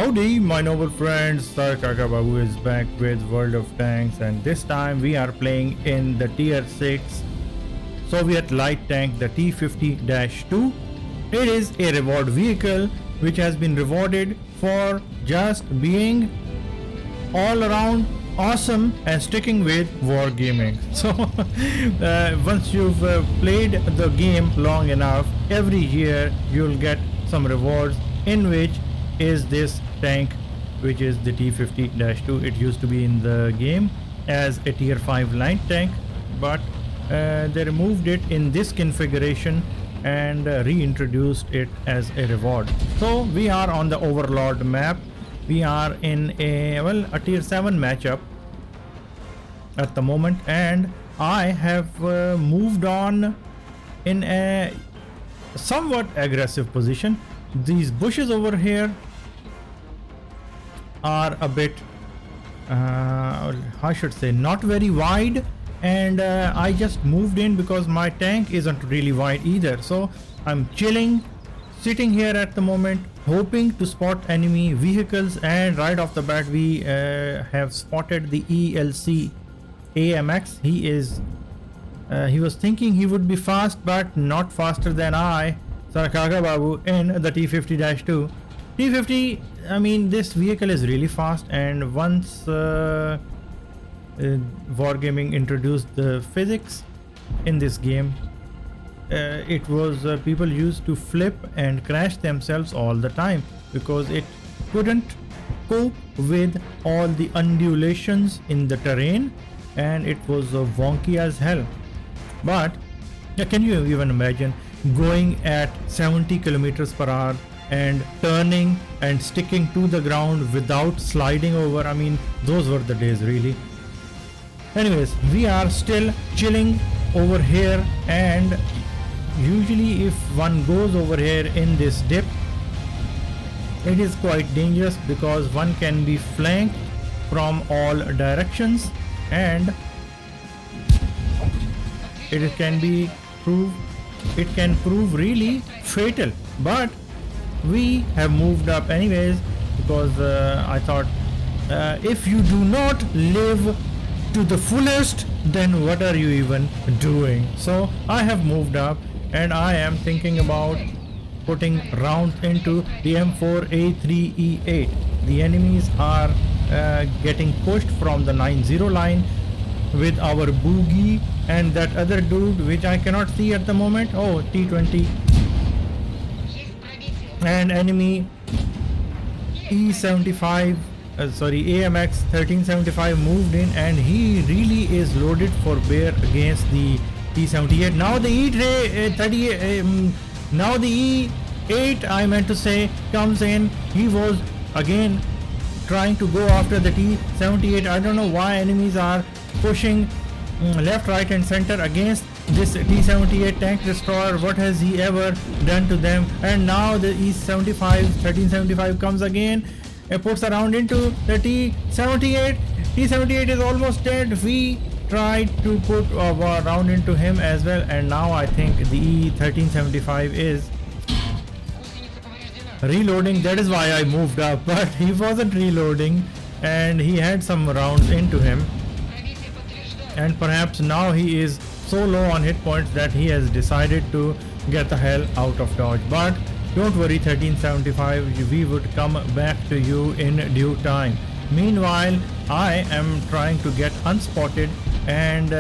Howdy, my noble friends, SirKakaBabu is back with World of Tanks, and this time we are playing in the Tier 6 Soviet light tank, the T50-2. It is a reward vehicle which has been rewarded for just being all around awesome and sticking with wargaming. So once you've played the game long enough, every year you'll get some rewards, in which is this tank, which is the T50-2. It used to be in the game as a tier 5 light tank, but they removed it in this configuration and reintroduced it as a reward. So we are on the Overlord map. We are in a tier 7 matchup at the moment, and I have moved on in a somewhat aggressive position. These bushes over here are a bit I should say not very wide, and I just moved in because my tank isn't really wide either. So I'm chilling, sitting here at the moment, hoping to spot enemy vehicles, and right off the bat we have spotted the ELC AMX. He was thinking he would be fast, but not faster than I, SirKakaBabu, in the T50-2. T50, I mean, this vehicle is really fast, and once wargaming introduced the physics in this game, it was people used to flip and crash themselves all the time because it couldn't cope with all the undulations in the terrain, and it was wonky as hell. But can you even imagine going at 70 kilometers per hour and turning and sticking to the ground without sliding over? I mean, those were the days, really. Anyways, we are still chilling over here, and usually if one goes over here in this dip, it is quite dangerous because one can be flanked from all directions, and it can prove really fatal. But we have moved up anyways because I thought if you do not live to the fullest, then what are you even doing? So I have moved up, and I am thinking about putting rounds into the M4A3E8. The enemies are getting pushed from the 9-0 line with our boogie and that other dude which I cannot see at the moment. Oh, T20. And enemy AMX 1375 moved in, and he really is loaded for bear against the T78. Now the E8 I meant to say comes in. He was again trying to go after the T78. I don't know why enemies are pushing left, right and center against this T78 tank destroyer. What has he ever done to them? And now the E75 comes again and puts a round into the T78. T78 is almost dead. We tried to put a round into him as well, and now I think the E1375 is reloading. That is why I moved up, but he wasn't reloading and he had some rounds into him, and perhaps now he is so low on hit points that he has decided to get the hell out of dodge. But don't worry, 1375, we would come back to you in due time. Meanwhile, I am trying to get unspotted and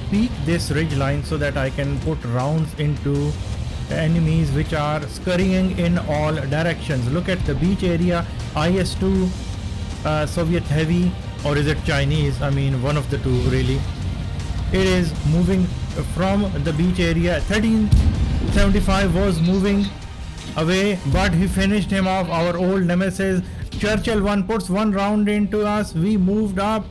peek this ridge line so that I can put rounds into enemies which are scurrying in all directions. Look at the beach area. IS-2 Soviet heavy, or is it Chinese? I mean, one of the two really. It is moving from the beach area. 1375 was moving away, but he finished him off. Our old nemesis Churchill 1 puts one round into us. We moved up,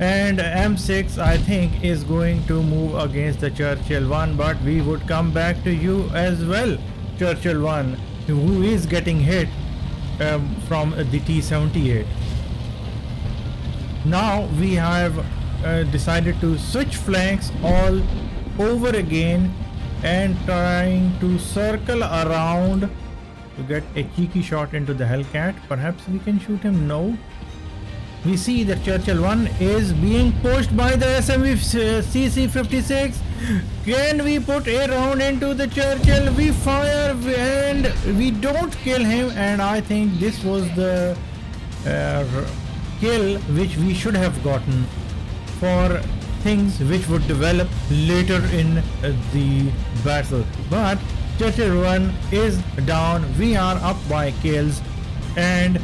and M6 I think is going to move against the Churchill 1, but we would come back to you as well, Churchill 1, who is getting hit from the T78. Now we have decided to switch flanks all over again and trying to circle around to get a cheeky shot into the Hellcat. Perhaps we can shoot him. No. We see that Churchill 1 is being pushed by the SMV CC-56. Can we put a round into the Churchill? We fire and we don't kill him, and I think this was the kill which we should have gotten for things which would develop later in the battle. But Churchill 1 is down. We are up by kills, and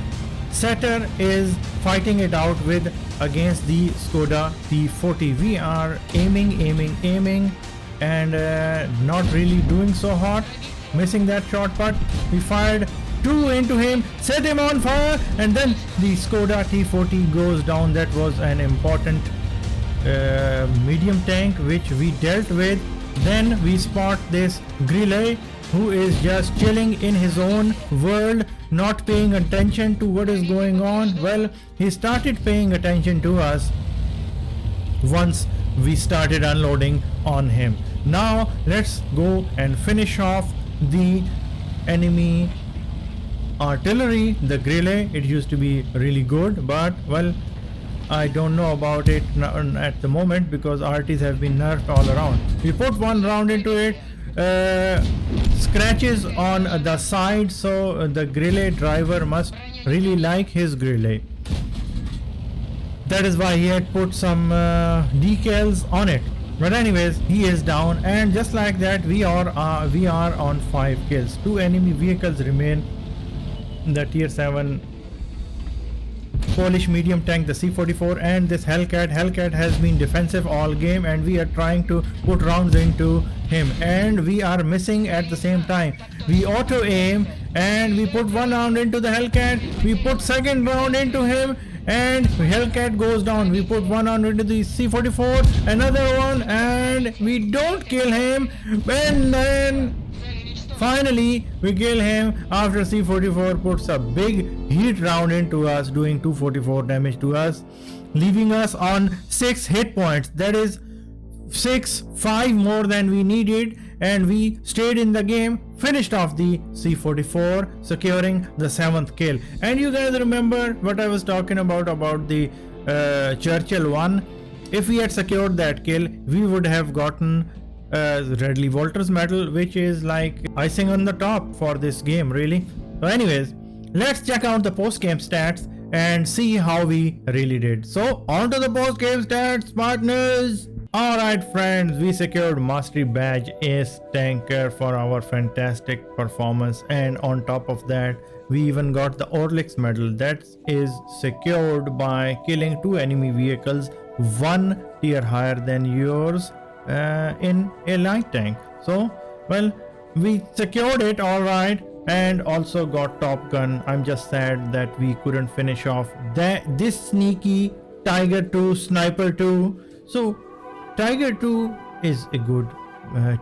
Setter is fighting it out with against the Skoda T40. We are aiming and not really doing so hot, missing that shot, but we fired 2 into him, set him on fire, and then the Skoda T40 goes down. That was an important medium tank which we dealt with. Then we spot this Grille who is just chilling in his own world, not paying attention to what is going on. Well, he started paying attention to us once we started unloading on him. Now let's go and finish off the enemy artillery. The Grille, it used to be really good, but well, I don't know about it at the moment because RTs have been nerfed all around. We put one round into it, scratches on the side, so the Grille driver must really like his Grille. That is why he had put some decals on it. But anyways, he is down, and just like that we are on 5 kills. 2 enemy vehicles remain. The tier 7 Polish medium tank, the C44, and this Hellcat. Hellcat has been defensive all game, and we are trying to put rounds into him, and we are missing at the same time. We auto aim and we put 1 round into the Hellcat. We put 2nd round into him, and Hellcat goes down. We put 1 round into the C44, another one, and we don't kill him. And then finally we kill him after C44 puts a big heat round into us, doing 244 damage to us, leaving us on 6 hit points. That is 5 more than we needed, and we stayed in the game, finished off the C44, securing the 7th kill. And you guys remember what I was talking about the Churchill 1. If we had secured that kill, we would have gotten Redley Walters medal, which is like icing on the top for this game, really. So anyways, let's check out the post game stats and see how we really did. So on to the post game stats, partners. Alright friends, we secured Mastery Badge Ace Tanker for our fantastic performance, and on top of that we even got the Orlix medal that is secured by killing 2 enemy vehicles 1 tier higher than yours in a light tank. So well, we secured it alright, and also got Top Gun. I'm just sad that we couldn't finish off this sneaky Tiger 2 Sniper 2. So Tiger 2 is a good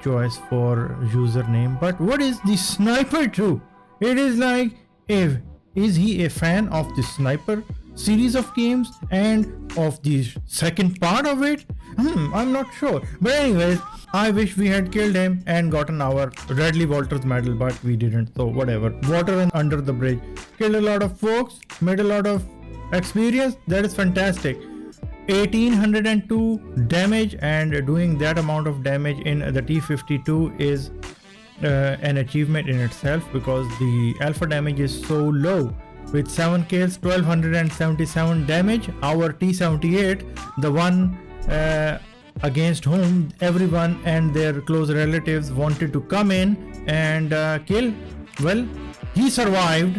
choice for username, but what is the Sniper 2? It is like, is he a fan of the Sniper series of games and of the second part of it? I'm not sure. But anyways, I wish we had killed him and gotten our Redley Walters medal, but we didn't, so whatever. Water and under the bridge. Killed a lot of folks, made a lot of experience. That is fantastic. 1802 damage, and doing that amount of damage in the T52 is an achievement in itself, because the alpha damage is so low. With 7 kills, 1277 damage. Our T78, the one against whom everyone and their close relatives wanted to come in and kill, well, he survived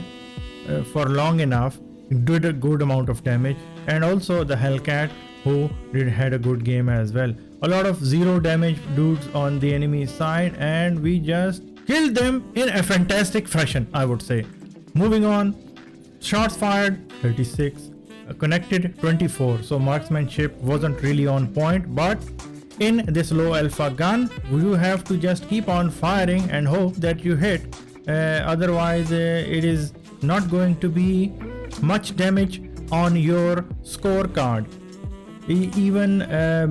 for long enough, did a good amount of damage. And also the Hellcat, who had a good game as well. A lot of 0 damage dudes on the enemy side, and we just killed them in a fantastic fashion, I would say. Moving on, shots fired 36, connected 24, so marksmanship wasn't really on point, but in this low alpha gun you have to just keep on firing and hope that you hit, otherwise it is not going to be much damage on your scorecard. We even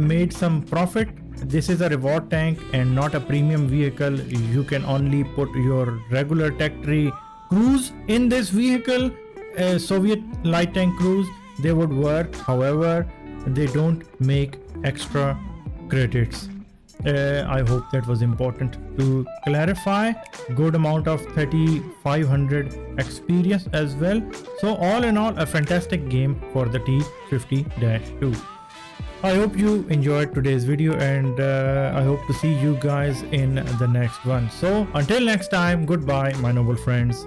made some profit. This is a reward tank and not a premium vehicle. You can only put your regular tech tree cruise in this vehicle, Soviet light tank cruise, they would work. However, they don't make extra credits. I hope that was important to clarify. Good amount of 3500 experience as well. So all in all, a fantastic game for the T50-2. I hope you enjoyed today's video, and I hope to see you guys in the next one. So until next time, goodbye my noble friends.